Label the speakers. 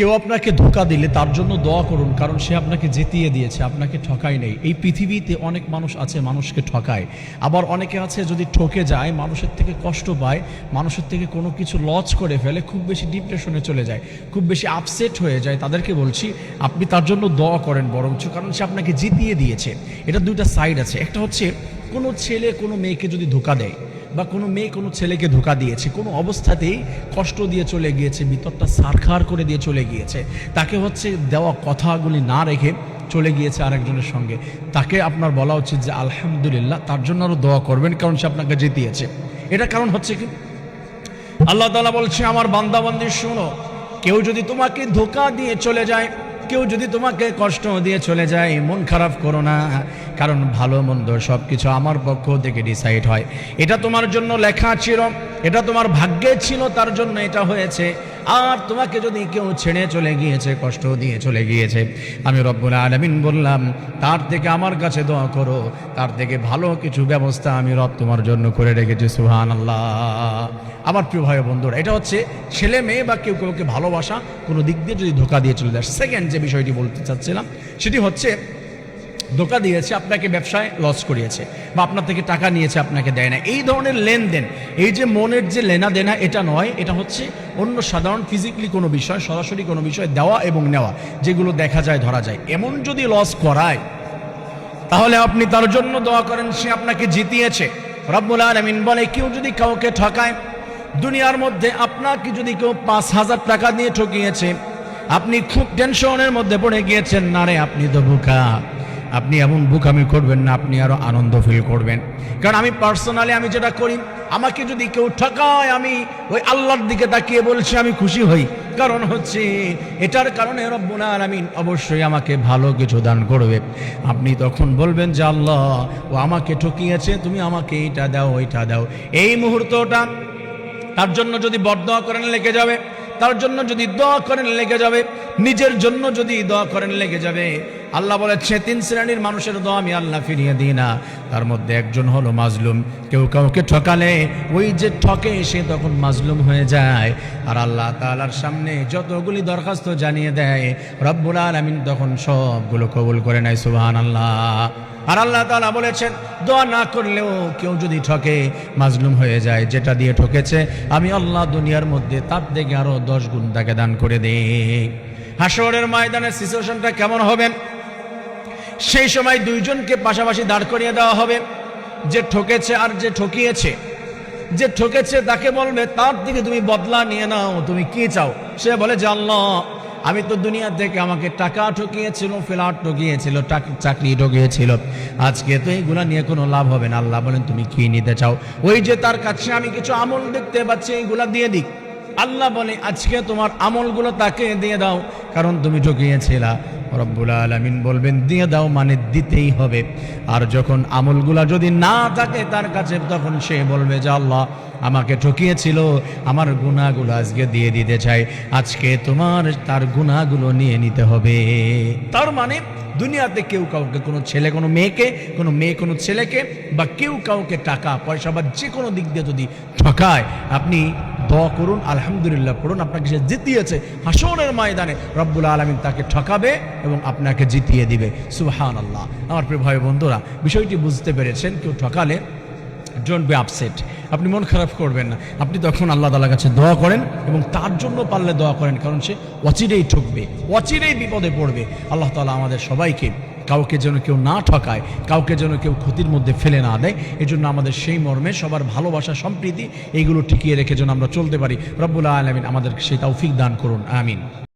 Speaker 1: কেউ আপনাকে ধোঁকা দিলে তার জন্য দোয়া করুন, কারণ সে আপনাকে জিতিয়ে দিয়েছে, আপনাকে ঠকায় নেই। এই পৃথিবীতে অনেক মানুষ আছে মানুষকে ঠকায়, আবার অনেকে আছে যদি ঠকে যায় মানুষের থেকে কষ্ট পায়, মানুষের থেকে কোনো কিছু লস করে ফেলে, খুব বেশি ডিপ্রেশনে চলে যায়, খুব বেশি আপসেট হয়ে যায়। তাদেরকে বলছি আপনি তার জন্য দোয়া করেন বরঞ্চ, কারণ সে আপনাকে জিতিয়ে দিয়েছে। এটা দুইটা সাইড আছে। একটা হচ্ছে কোনো ছেলে কোনো মেয়েকে যদি ধোঁকা দেয়, বা কোনো মেয়ে কোনো ছেলেকে ধোঁকা দিয়েছে, কোনো অবস্থাতেই কষ্ট দিয়ে চলে গিয়েছে, ভিতরটা সারখার করে দিয়ে চলে গিয়েছে, তাকে হচ্ছে দেওয়া কথাগুলি না রেখে চলে গিয়েছে আরেকজনের সঙ্গে, তাকে আপনার বলা উচিত যে আলহামদুলিল্লাহ, তার জন্য আরও দোয়া করবেন, কারণ সে আপনাকে জিতিয়েছে। এটা কারণ হচ্ছে কি, আল্লাহ তাআলা বলছে আমার বান্দাবান্দি শোনো, কেউ যদি তোমাকে ধোঁকা দিয়ে চলে যায়, কেউ যদি তোমাকে কষ্ট দিয়ে চলে যায়, মন খারাপ করো না, কারণ ভালো মন্দ সব কিছু আমার পক্ষ থেকে ডিসাইড হয়। এটা তোমার জন্য লেখা ছিল, এটা তোমার ভাগ্যে ছিল, তার জন্য এটা হয়েছে। আর তোমাকে যদি কেউ ছেড়ে চলে গিয়েছে, কষ্ট দিয়ে চলে গিয়েছে, আমি রব্বুল আলামিন বললাম তার থেকে আমার কাছে দোয়া করো, তার থেকে ভালো কিছু ব্যবস্থা আমি রব তোমার জন্য করে রেখেছি। সুবহানাল্লাহ। আমার প্রিয় ভাই বন্ধুরা, এটা হচ্ছে ছেলে মেয়ে বা কেউ কাউকে ভালোবাসা কোনো দিক দিয়ে যদি ধোঁকা দিয়ে চলে যায়। সেকেন্ড যে বিষয়টি বলতে চাচ্ছিলাম সেটি হচ্ছে, ধোঁকা দিয়েছে, আপনাকে ব্যবসায় লস করিয়েছে, বা আপনার থেকে টাকা নিয়েছে, আপনাকে দেয় না, এই ধরনের লেনদেন, এই যে মনের যে লেনা দেনা, এটা নয়, এটা হচ্ছে অন্য সাধারণ ফিজিক্যালি কোনো বিষয়, সরাসরি কোনো বিষয় দেওয়া এবং নেওয়া, যেগুলো দেখা যায় ধরা যায়। এমন যদি লস করায় তাহলে আপনি তার জন্য দোয়া করেন, সে আপনাকে জিতিয়েছে। রব্বুল আলামিন বলে কেউ যদি কাউকে ঠকায়, দুনিয়ার মধ্যে আপনাকে যদি কেউ 5,000 টাকা দিয়ে ঠকিয়েছে, আপনি খুব টেনশনের মধ্যে পড়ে গিয়েছেন, না রে আপনি তো বোকা, আপনি এমন বোকামি করবেন না, আপনি আরো আনন্দ ফিল করবেন। কারণ আমি পার্সোনালি আমি যেটা করি, আমাকে যদি কেউ ঠকায় আমি ওই আল্লাহর দিকে তাকিয়ে বলছি আমি খুশি হই, কারণ হচ্ছে এটার কারণে রব্বুল আলামিন অবশ্যই আমাকে ভালো কিছু দান করবে। আপনি তখন বলবেন যে আল্লাহ, ও আমাকে ঠকিয়েছে, তুমি আমাকে এইটা দাও ওইটা দাও। এই মুহূর্তটা তার জন্য যদি বদদোয়া করেন লেগে যাবে, তার জন্য যদি দোয়া করেন লেগে যাবে, নিজের জন্য যদি দোয়া করেন লেগে যাবে। আল্লাহ বলেছে 3 শ্রেণীর মানুষের দোয়া আমি আল্লাহ ফিরিয়ে দিই না, তার মধ্যে একজন হলো মাজলুম। কেউ কাউকে ঠকালে ওই যে ঠকে সে তখন মাজলুম হয়ে যায়, আর আল্লাহ তাআলার সামনে যতগুলি দরখাস্ত জানিয়ে দেয় রব্বুল আলামিন তখন সবগুলো কবুল করে নেয়। সুবহানাল্লাহ। আর আল্লাহ তাআলা বলেছেন দোয়া না করলেও কেউ যদি ঠকে, মাজলুম হয়ে যায়, যেটা দিয়ে ঠকেছে আমি আল্লাহ দুনিয়ার মধ্যে তার থেকে আরো 10 গুণ তাকে দান করে দেই। হাশরের ময়দানের সিচুয়েশনটা কেমন হবে? সেই সময় দুইজনকে পাশাপাশি দাঁড় করিয়ে দেওয়া হবে, যে ঠকেছে আর যে ঠকিয়েছে। যে ঠকেছে তাকে বলবে তার থেকে তুমি বদলা নিয়ে নাও, তুমি কি চাও? সে বলে যে আল্লাহ, আমি তো দুনিয়া থেকে আমাকে টাকা ঠকিয়েছিল, ফ্ল্যাট ঠকিয়েছিল, চাকরি ঠকিয়েছিল, আজকে তো এইগুলা নিয়ে কোনো লাভ হবে না। আল্লাহ বলেন তুমি কি নিতে চাও? ওই যে তার কাছে আমি কিছু আমল দেখতে পাচ্ছি, এইগুলা দিয়ে দিক। আল্লাহ বলে আজকে তোমার আমলগুলো তাকে দিয়ে দাও, কারণ তুমি ঠকিয়েছিলা। রব্বুল আলামিন বলবেন দিয়ে দাও, মানে দিতেই হবে। আর যখন আমলগুলা যদি না থাকে তার কাছে, তখন সে বলবে যে আল্লাহ, আমাকে ঠকিয়েছিল, আমার গুনাহগুলো আজকে দিয়ে দিতে চাই, আজকে তোমার তার গুনাহগুলো নিয়ে নিতে হবে। তার মানে দুনিয়াতে কেউ কাউকে, কোনো ছেলে কোনো মেয়েকে, কোনো মেয়ে কোনো ছেলেকে, বা কেউ কাউকে টাকা পয়সা বা যে কোনো দিক দিয়ে যদি ঠকায়, আপনি দোয়া করুন, আলহামদুলিল্লাহ পড়ুন, আপনাকে সে জিতিয়েছে। হাশরের ময়দানে রব্বুল আলামিন তাকে ঠকাবে এবং আপনাকে জিতিয়ে দিবে। সুবহানাল্লাহ। আমার প্রিয় ভাই বন্ধুরা, বিষয়টি বুঝতে পেরেছেন? কেউ ঠকালে ডোন্ট বি আপসেট, আপনি মন খারাপ করবেন না, আপনি তখন আল্লাহ তাআলার কাছে দোয়া করেন এবং তার জন্য পারলে দোয়া করেন, কারণ সে অচিরেই ঠকবে, অচিরেই বিপদে পড়বে। আল্লাহ তাআলা আমাদের সবাইকে, কাউকে যেন কেউ না ঠকায়, কাউকে যেন কেউ ক্ষতির মধ্যে ফেলে না দেয়, এজন্য আমাদের সেই মর্মে সবার ভালোবাসা, সম্প্রীতি এইগুলো টিকিয়ে রেখে যেন আমরা চলতে পারি। রব্বুল আলামিন আমাদেরকে সেই তৌফিক দান করুন। আমিন।